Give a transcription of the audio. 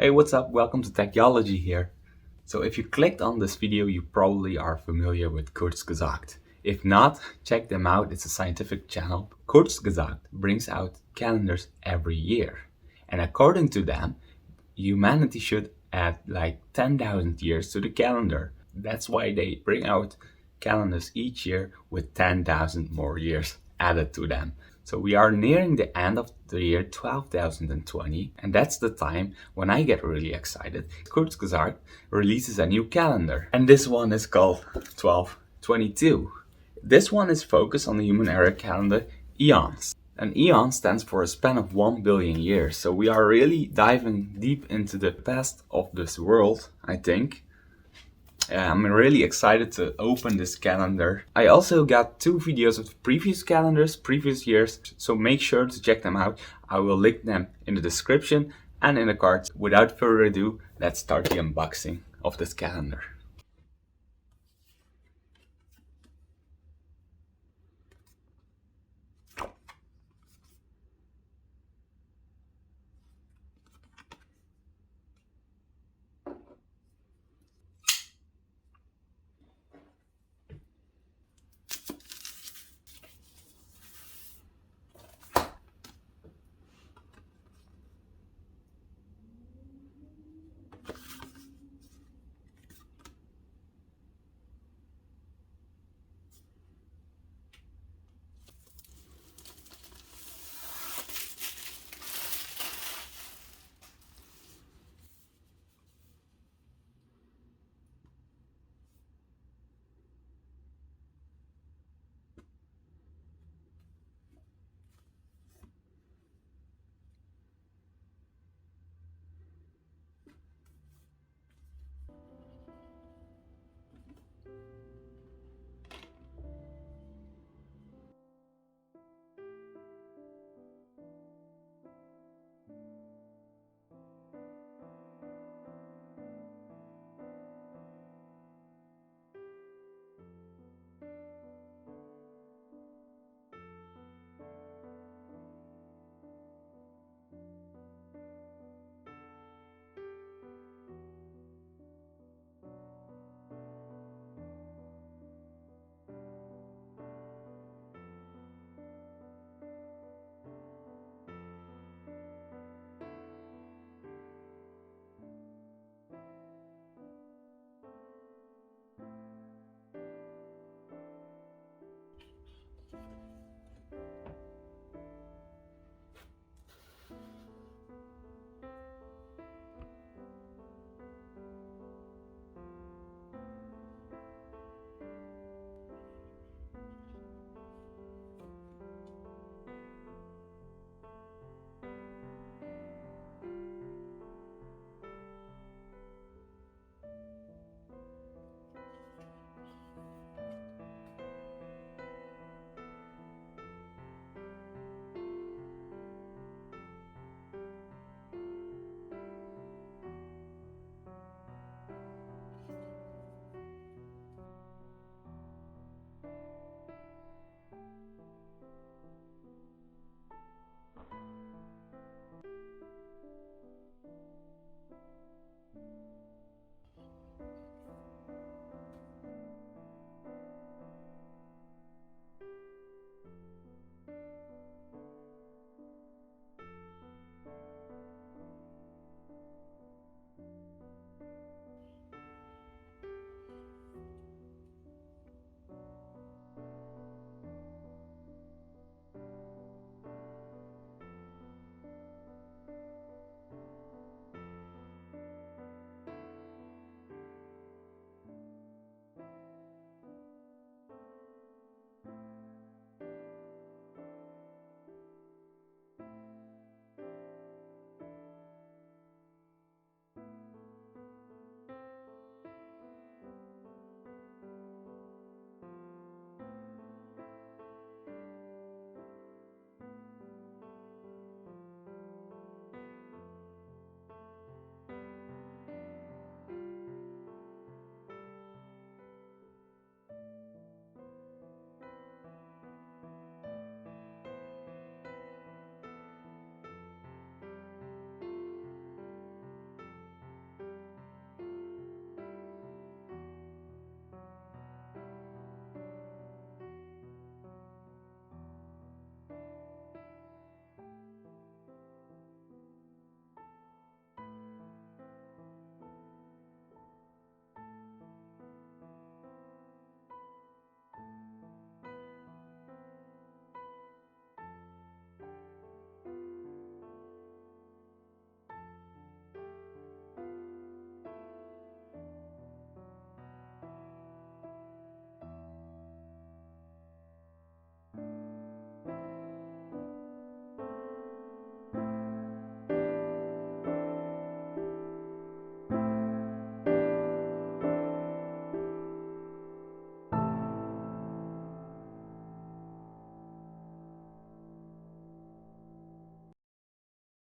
Hey, what's up? Welcome to Technology here. So if you clicked on this video, you probably are familiar with Kurzgesagt. If not, check them out. It's a scientific channel. Kurzgesagt brings out calendars every year. And according to them, humanity should add like 10,000 years to the calendar. That's why they bring out calendars each year with 10,000 more years added to them. So we are nearing the end of the year 12,020, and that's the time when I get really excited. Kurzgesagt releases a new calendar, and this one is called 1222. This one is focused on the human era calendar eons. An eon stands for a span of 1 billion years, so we are really diving deep into the past of this world, I think. I'm really excited to open this calendar. I also got 2 videos of previous calendars, previous years, so make sure to check them out. I will link them in the description and in the cards. Without further ado, let's start the unboxing of this calendar.